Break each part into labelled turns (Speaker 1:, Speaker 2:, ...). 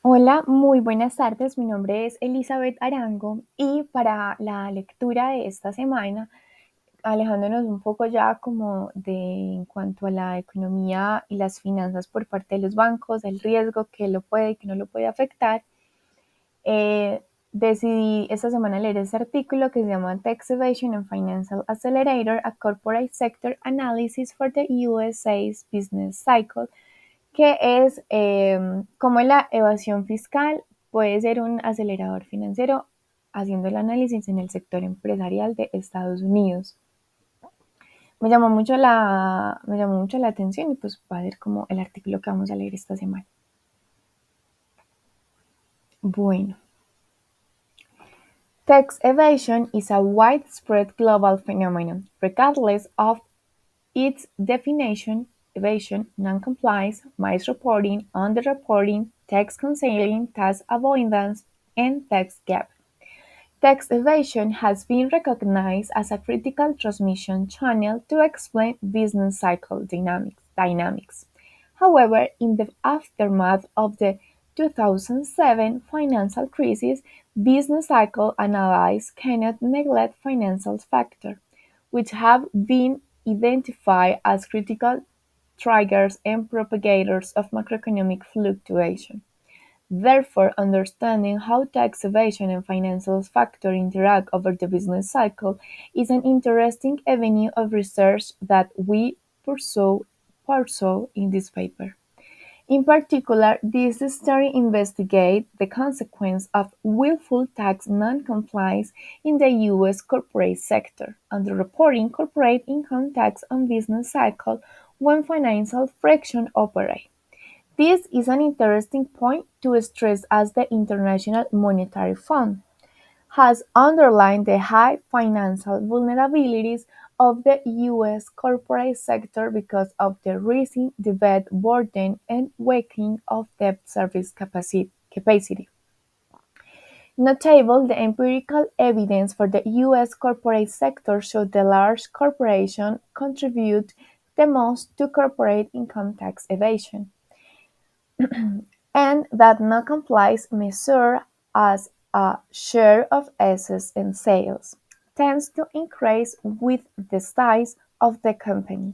Speaker 1: Hola, muy buenas tardes. Mi nombre es Elizabeth Arango y para la lectura de esta semana, alejándonos un poco ya como de en cuanto a la economía y las finanzas por parte de los bancos, el riesgo que lo puede y que no lo puede afectar, decidí esta semana leer este artículo que se llama Tax Evasion and Financial Accelerator, a Corporate Sector Analysis for the USA's Business Cycle, que es cómo la evasión fiscal puede ser un acelerador financiero haciendo el análisis en el sector empresarial de Estados Unidos. Me llamó mucho la atención y pues va a ser como el artículo que vamos a leer esta semana. Bueno, tax evasion is a widespread global phenomenon, regardless of its definition. Evasion, non-compliance, misreporting, underreporting, tax concealing, tax avoidance, and tax gap. Tax evasion has been recognized as a critical transmission channel to explain business cycle dynamics. However, in the aftermath of the 2007 financial crisis, business cycle analysts cannot neglect financial factors, which have been identified as critical triggers and propagators of macroeconomic fluctuation. Therefore, understanding how tax evasion and financial factors interact over the business cycle is an interesting avenue of research that we pursue in this paper. In particular, this study investigates the consequence of willful tax non-compliance in the U.S. corporate sector, underreporting corporate income tax on business cycle when financial friction operates. This is an interesting point to stress as the International Monetary Fund has underlined the high financial vulnerabilities of the U.S. corporate sector because of the rising debt burden and weakening of debt service capacity. Notable, the empirical evidence for the U.S. corporate sector showed the large corporations contribute the most to corporate income tax evasion and that non-compliance measured as a share of assets and sales tends to increase with the size of the company.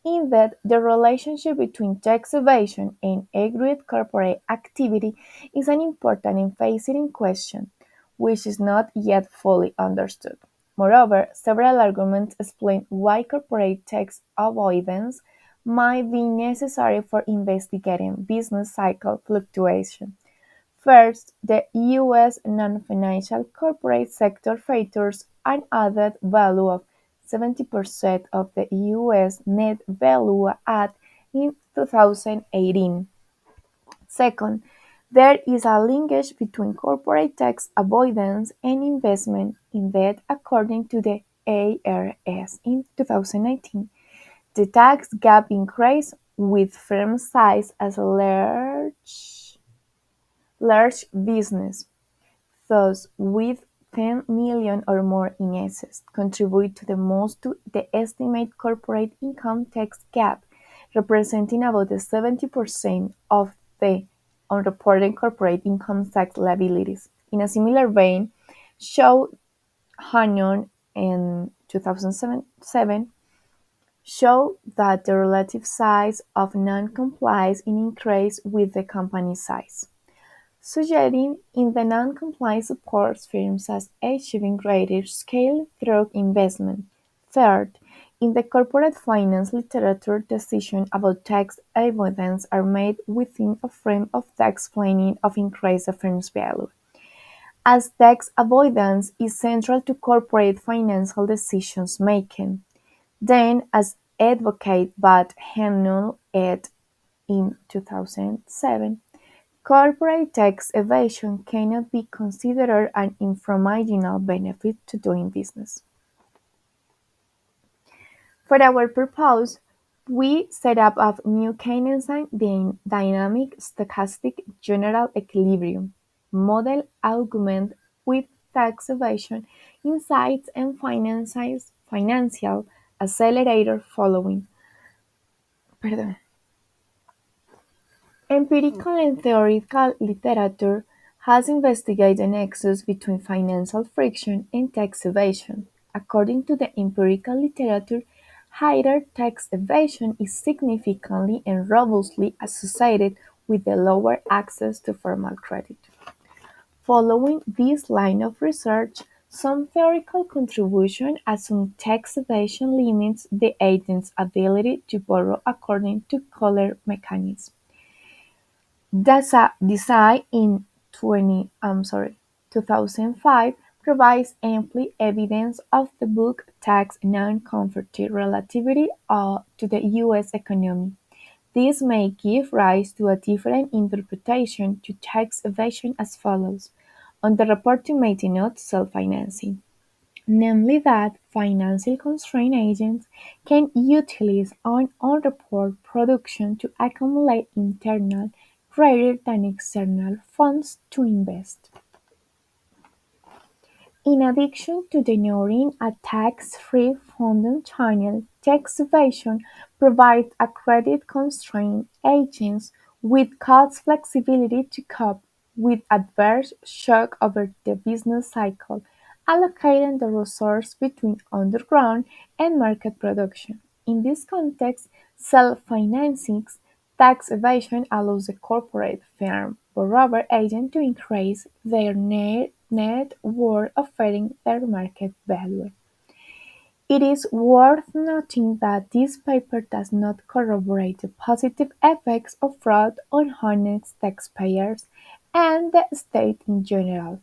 Speaker 1: Indeed, the relationship between tax evasion and aggregate corporate activity is an important and facing question, which is not yet fully understood. Moreover, several arguments explain why corporate tax avoidance might be necessary for investigating business cycle fluctuation. First, the U.S. non-financial corporate sector features an added value of 70% of the U.S. net value added in 2018. Second, there is a linkage between corporate tax avoidance and investment in debt according to the IRS in 2019. The tax gap increased with firm size as a large business, those with 10 million or more in assets, contribute the most to the estimated corporate income tax gap, representing about 70% of the unreported corporate income tax liabilities. In a similar vein, Shaw Hannon in 2007 showed that the relative size of non-compliance increased with the company size, suggesting in the non-compliance supports firms as achieving greater scale through investment. Third, in the corporate finance literature, decisions about tax avoidance are made within a frame of tax planning of increase of firm's value. As tax avoidance is central to corporate financial decisions making, then as advocated by Hannon et in 2007, corporate tax evasion cannot be considered an inframarginal benefit to doing business. For our purpose, we set up a new Keynesian dynamic stochastic general equilibrium model augmented with tax evasion insights and financial accelerator following. Perdón. Empirical and theoretical literature has investigated the nexus between financial friction and tax evasion. According to the empirical literature, higher tax evasion is significantly and robustly associated with the lower access to formal credit. Following this line of research, some theoretical contributions assume tax evasion limits the agent's ability to borrow according to collar mechanisms. Design in 2005 provides ample evidence of the book tax non-conformity relativity to the U.S. economy. This may give rise to a different interpretation to tax evasion as follows: underreporting may denote self-financing, namely that financial constraint agents can utilize unreported production to accumulate internal rather than external funds to invest. In addition to denoting a tax-free funding channel, tax evasion provides a credit-constrained agents with cost flexibility to cope with adverse shock over the business cycle, allocating the resource between underground and market production. In this context, self-financing tax evasion allows a corporate firm or robber agent to increase their net worth offering their market value. It is worth noting that this paper does not corroborate the positive effects of fraud on honest taxpayers and the state in general.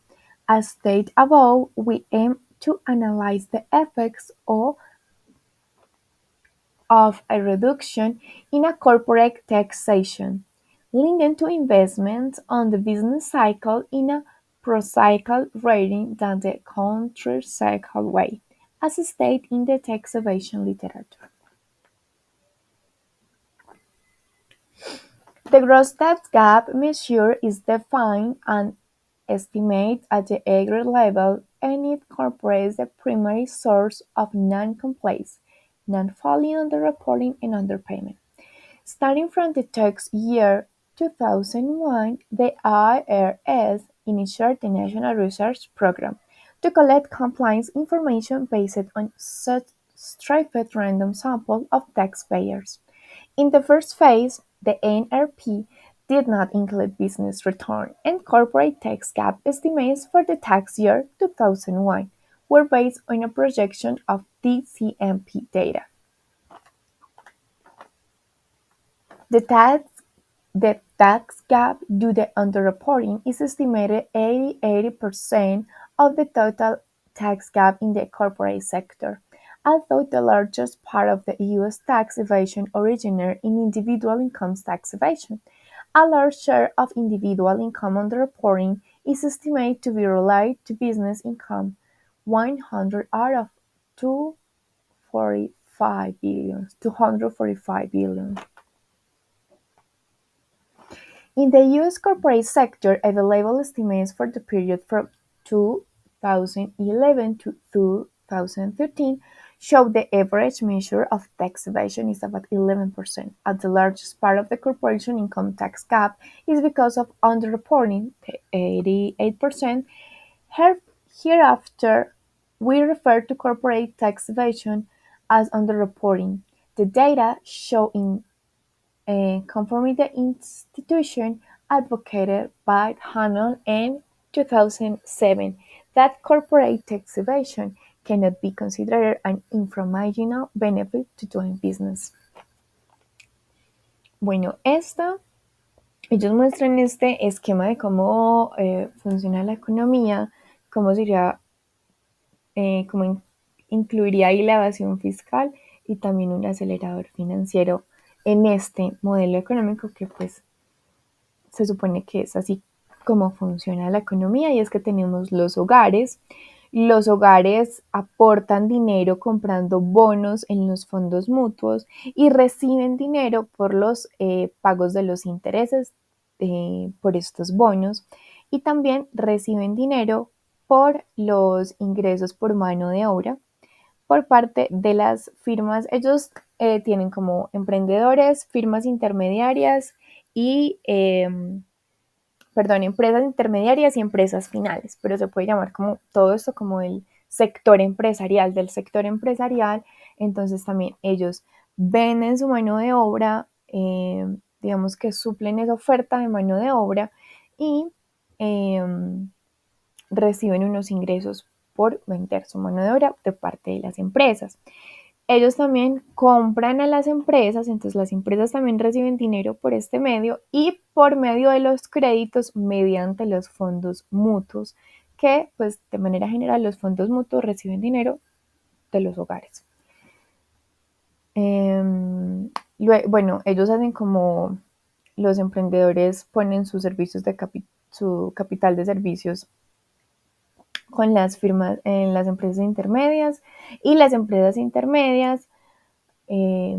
Speaker 1: As stated above, we aim to analyze the effects of a reduction in a corporate taxation, linked to investments on the business cycle in a pro-cycle rather than the counter-cycle way, as stated in the tax evasion literature. The gross tax gap measure is defined and estimated at the aggregate level, and it incorporates the primary source of non-compliance, non-filing, underreporting, and underpayment. Starting from the tax year 2001, the IRS initiated the National Research Program to collect compliance information based on such stratified random sample of taxpayers. In the first phase, the NRP did not include business return, and corporate tax gap estimates for the tax year 2001 were based on a projection of DCMP data. The tax The tax gap due to underreporting is estimated at 80% of the total tax gap in the corporate sector, although the largest part of the U.S. tax evasion originated in individual income tax evasion. A large share of individual income underreporting is estimated to be related to business income, 100 out of 245 billion. In the U.S. corporate sector, available estimates for the period from 2011 to 2013 show the average measure of tax evasion is about 11%, and the largest part of the corporation income tax gap is because of underreporting, 88%. Hereafter, we refer to corporate tax evasion as underreporting. The data show in conformity institution advocated by Hannon in 2007 that corporate tax evasion cannot be considered an inframarginal benefit to doing business. Bueno, ellos muestran este esquema de cómo funciona la economía, cómo sería, cómo incluiría ahí la evasión fiscal y también un acelerador financiero en este modelo económico que pues se supone que es así como funciona la economía, y es que tenemos los hogares aportan dinero comprando bonos en los fondos mutuos y reciben dinero por los pagos de los intereses por estos bonos, y también reciben dinero por los ingresos por mano de obra por parte de las firmas. Ellos tienen como emprendedores, firmas intermediarias y, perdón, empresas intermediarias y empresas finales, pero se puede llamar como todo esto como el sector empresarial del sector empresarial. Entonces también ellos venden su mano de obra, digamos que suplen esa oferta de mano de obra y eh, reciben unos ingresos por vender su mano de obra de parte de las empresas. Ellos también compran a las empresas, entonces las empresas también reciben dinero por este medio y por medio de los créditos mediante los fondos mutuos, que pues de manera general los fondos mutuos reciben dinero de los hogares. Bueno, ellos hacen como los emprendedores ponen sus servicios de su capital de servicios con las firmas en las empresas intermedias y las empresas intermedias eh,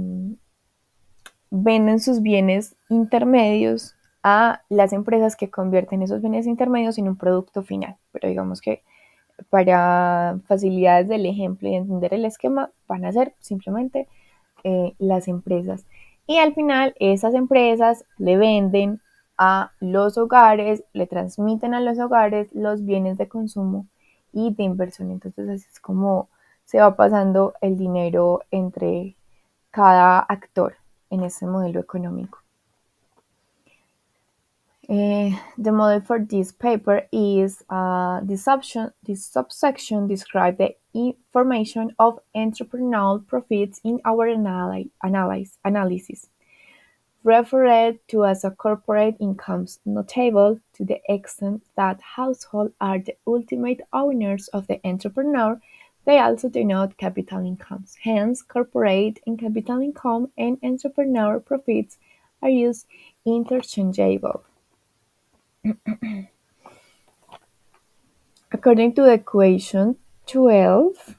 Speaker 1: venden sus bienes intermedios a las empresas que convierten esos bienes intermedios en un producto final. Pero digamos que para facilidades del ejemplo y entender el esquema, van a ser simplemente las empresas. Y al final, esas empresas le venden a los hogares, le transmiten a los hogares los bienes de consumo y de inversión. Entonces, así es como se va pasando el dinero entre cada actor en ese modelo económico. The model for this paper is this subsection describes the information of entrepreneurial profits in our analysis, referred to as a corporate incomes, notable to the extent that households are the ultimate owners of the entrepreneur. They also denote capital incomes. Hence, corporate and capital income and entrepreneur profits are used interchangeable. According to equation 12,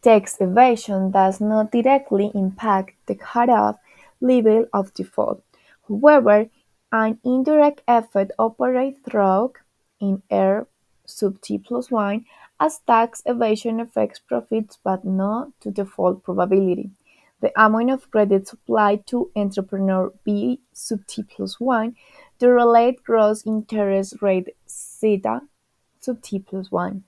Speaker 1: tax evasion does not directly impact the cutoff level of default. However, an indirect effect operates through in R sub t plus 1 as tax evasion affects profits but not to default probability. The amount of credit supplied to entrepreneur B sub t plus 1 to relate gross interest rate zeta sub t plus 1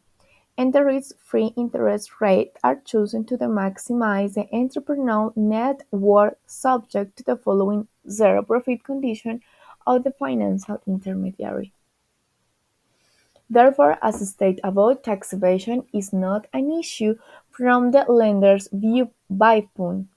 Speaker 1: and the risk-free interest rate are chosen to maximize the entrepreneurial net worth subject to the following zero profit condition of the financial intermediary. Therefore, as stated above, tax evasion is not an issue from the lender's viewpoint.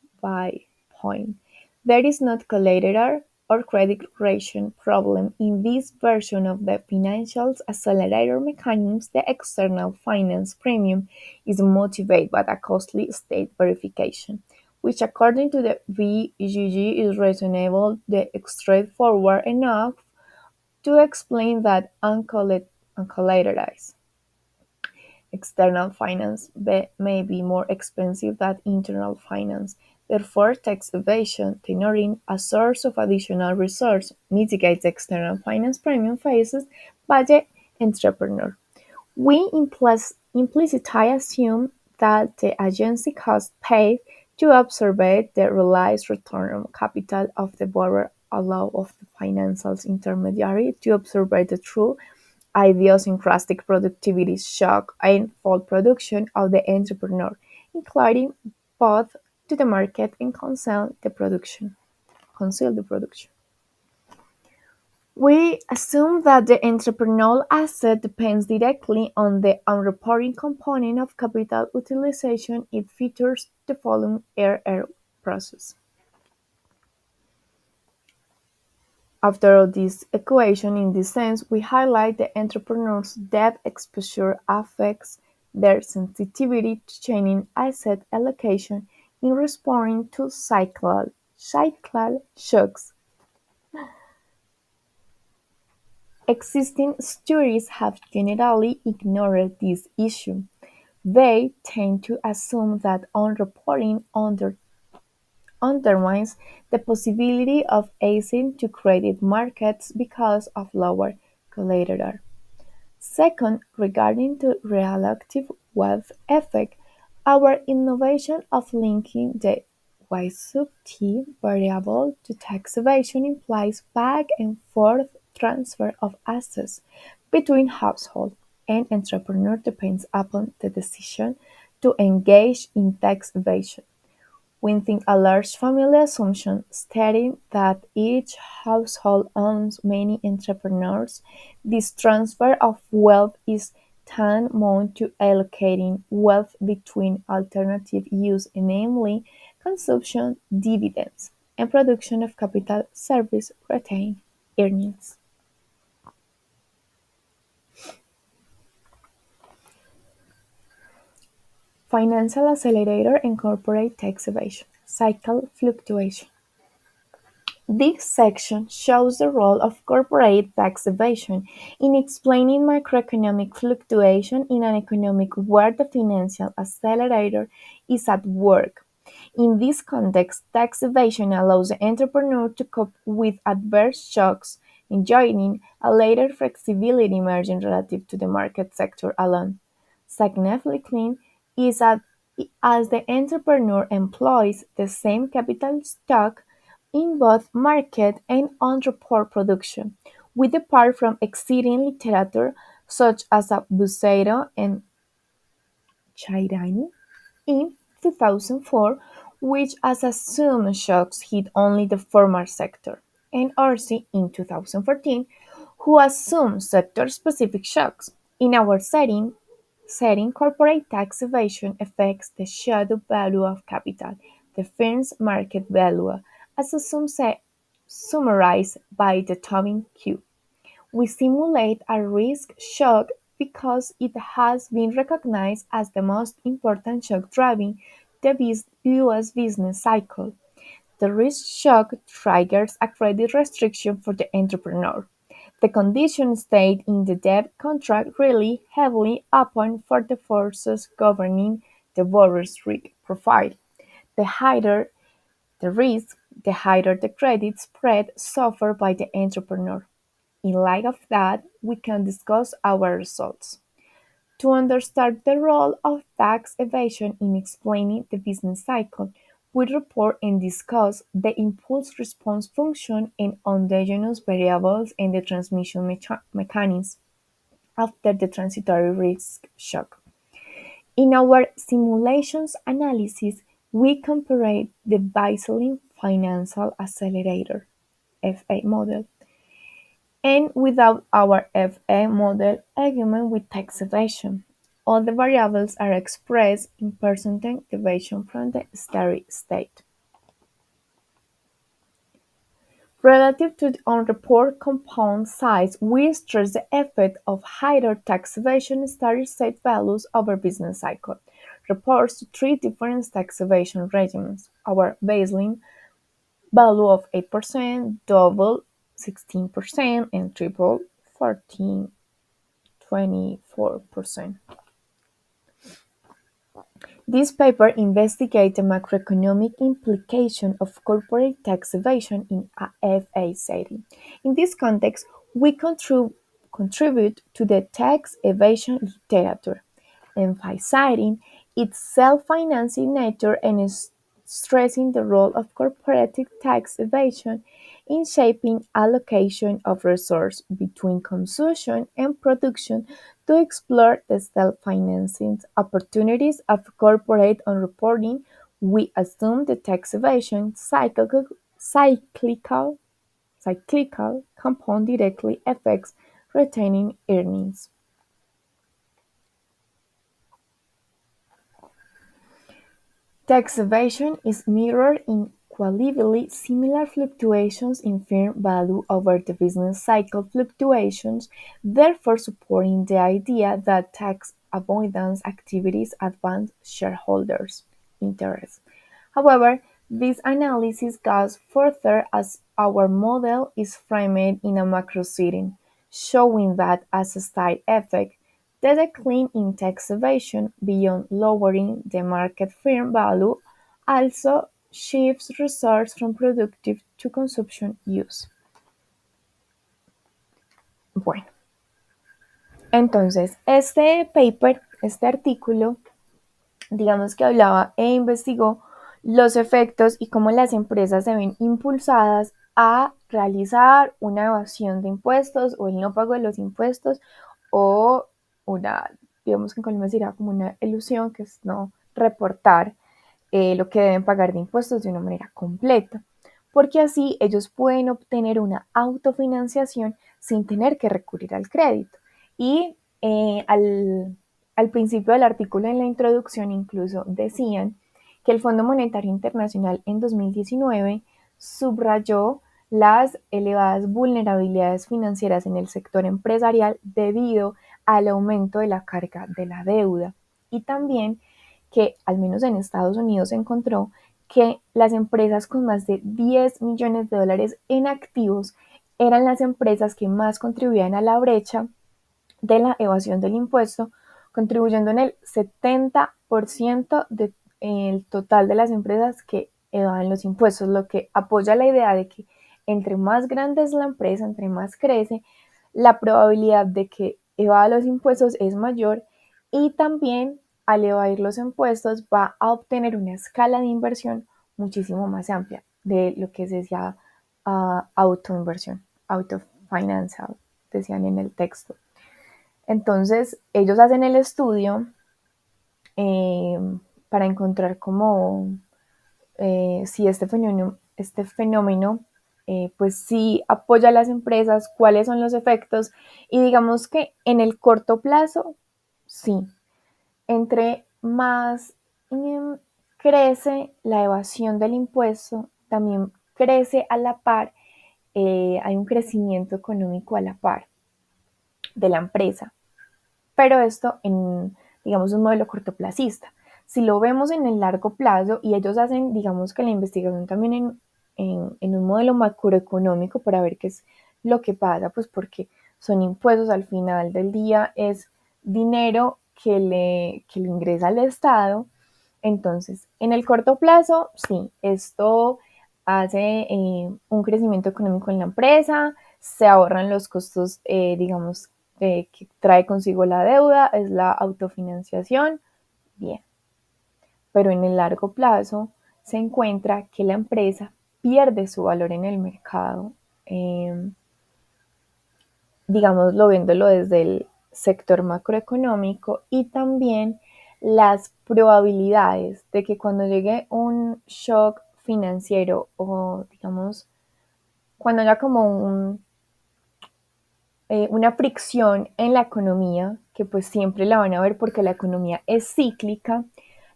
Speaker 1: There is no collateral or credit creation problem in this version of the financial accelerator mechanism. The external finance premium is motivated by a costly state verification, which according to the VGG is reasonable, straightforward enough to explain that uncollateralized external finance may be more expensive than internal finance. Therefore, tax evasion, tenoring a source of additional resource, mitigates the external finance premium faced by the entrepreneur. We implicitly assume that the agency cost paid to observe the realized return on capital of the borrower allow of the financial intermediary to observe the true idiosyncratic productivity shock and fall production of the entrepreneur, including both to the market and conceal the production. We assume that the entrepreneurial asset depends directly on the unreported component of capital utilization. It features the following RR process. After this equation, in this sense, we highlight the entrepreneur's debt exposure affects their sensitivity to changing asset allocation in responding to cyclical shocks. Existing studies have generally ignored this issue. They tend to assume that unreporting undermines the possibility of access to credit markets because of lower collateral. Second, regarding the relative wealth effect, our innovation of linking the Y sub t variable to tax evasion implies back and forth transfer of assets between household and entrepreneur depends upon the decision to engage in tax evasion. We think a large family assumption stating that each household owns many entrepreneurs. This transfer of wealth is tantamount to allocating wealth between alternative use, namely consumption, dividends, and production of capital service retained earnings. Financial accelerator and corporate tax evasion. Cycle fluctuation. This section shows the role of corporate tax evasion in explaining macroeconomic fluctuation in an economy where the financial accelerator is at work. In this context, tax evasion allows the entrepreneur to cope with adverse shocks, enjoying a later flexibility margin relative to the market sector alone. Significantly is that as the entrepreneur employs the same capital stock in both market and on-report production, we depart from existing literature such as Buceiro and Chairani in 2004, which as assumed shocks hit only the former sector, and Orsi in 2014, who assumed sector-specific shocks. In our setting corporate tax evasion affects the shadow value of capital, the firm's market value, as summarized by the Tobin Q. We simulate a risk shock because it has been recognized as the most important shock driving the US business cycle. The risk shock triggers a credit restriction for the entrepreneur. The conditions stated in the debt contract rely heavily upon for the forces governing the borrower's risk profile. The higher the risk, the higher the credit spread suffered by the entrepreneur. In light of that, we can discuss our results. To understand the role of tax evasion in explaining the business cycle, we report and discuss the impulse response function and endogenous variables and the transmission mechanism after the transitory risk shock. In our simulations analysis, we compared the baseline financial accelerator (FA) model and without our FA model argument with tax evasion. All the variables are expressed in percentage deviation from the steady state. Relative to the unreported compound size, we stress the effect of higher tax evasion steady state values over business cycle. Reports to three different tax evasion regimes. Our baseline value of 8%, double 16%, and triple 14 24%. This paper investigates the macroeconomic implication of corporate tax evasion in a FA setting. In this context, we contribute to the tax evasion literature, emphasizing its self-financing nature and stressing the role of corporate tax evasion in shaping allocation of resources between consumption and production to explore the self-financing opportunities of corporate unreporting. We assume the tax evasion cyclical compound directly affects retaining earnings. Tax evasion is mirrored in qualitatively similar fluctuations in firm value over the business cycle fluctuations, therefore supporting the idea that tax avoidance activities advance shareholders' interests. However, this analysis goes further as our model is framed in a macro setting, showing that as a side effect, the decline in tax evasion, beyond lowering the market firm value, also shifts resources from productive to consumption use. Bueno, entonces este paper, este artículo, digamos que hablaba e investigó los efectos y cómo las empresas se ven impulsadas a realizar una evasión de impuestos o el no pago de los impuestos o una, digamos que en Colombia sería como una ilusión, que es no reportar lo que deben pagar de impuestos de una manera completa, porque así ellos pueden obtener una autofinanciación sin tener que recurrir al crédito. Y al principio del artículo, en la introducción, incluso decían que el Fondo Monetario Internacional en 2019 subrayó las elevadas vulnerabilidades financieras en el sector empresarial debido al aumento de la carga de la deuda, y también que al menos en Estados Unidos se encontró que las empresas con más de 10 millones de dólares en activos eran las empresas que más contribuían a la brecha de la evasión del impuesto, contribuyendo en el 70% del total de las empresas que evaden los impuestos, lo que apoya la idea de que entre más grande es la empresa, entre más crece, la probabilidad de que evada los impuestos es mayor, y también al evadir los impuestos va a obtener una escala de inversión muchísimo más amplia de lo que se decía autoinversión, autofinance, decían en el texto. Entonces, ellos hacen el estudio eh, para encontrar cómo si este fenómeno pues sí apoya a las empresas, cuáles son los efectos, y digamos que en el corto plazo, sí, entre más crece la evasión del impuesto, también crece a la par, hay un crecimiento económico a la par de la empresa, pero esto en, digamos, un modelo cortoplacista. Si lo vemos en el largo plazo, y ellos hacen, digamos que la investigación también en un modelo macroeconómico para ver qué es lo que pasa, pues porque son impuestos al final del día, es dinero que le ingresa al Estado. Entonces, en el corto plazo, sí, esto hace un crecimiento económico en la empresa, se ahorran los costos, digamos, que trae consigo la deuda, es la autofinanciación, bien. Pero en el largo plazo se encuentra que la empresa pierde su valor en el mercado, eh, digámoslo, viéndolo desde el sector macroeconómico, y también las probabilidades de que cuando llegue un shock financiero o digamos cuando haya como una fricción en la economía, que pues siempre la van a ver porque la economía es cíclica,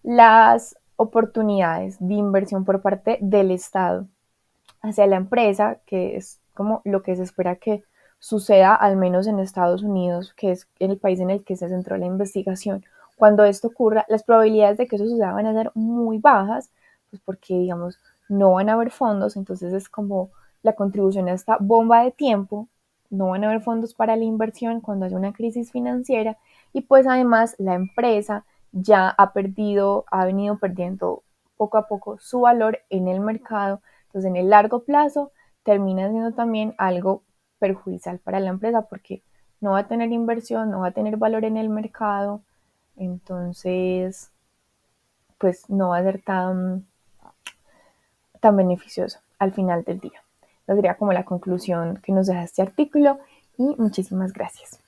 Speaker 1: las oportunidades de inversión por parte del Estado hacia la empresa, que es como lo que se espera que suceda, al menos en Estados Unidos, que es el país en el que se centró la investigación. Cuando esto ocurra, las probabilidades de que eso suceda van a ser muy bajas, pues porque, digamos, no van a haber fondos, entonces es como la contribución a esta bomba de tiempo, no van a haber fondos para la inversión cuando haya una crisis financiera, y pues además la empresa ya ha venido perdiendo poco a poco su valor en el mercado. Entonces, en el largo plazo termina siendo también algo perjudicial para la empresa porque no va a tener inversión, no va a tener valor en el mercado, entonces, pues no va a ser tan beneficioso al final del día. Esa sería como la conclusión que nos deja este artículo, y muchísimas gracias.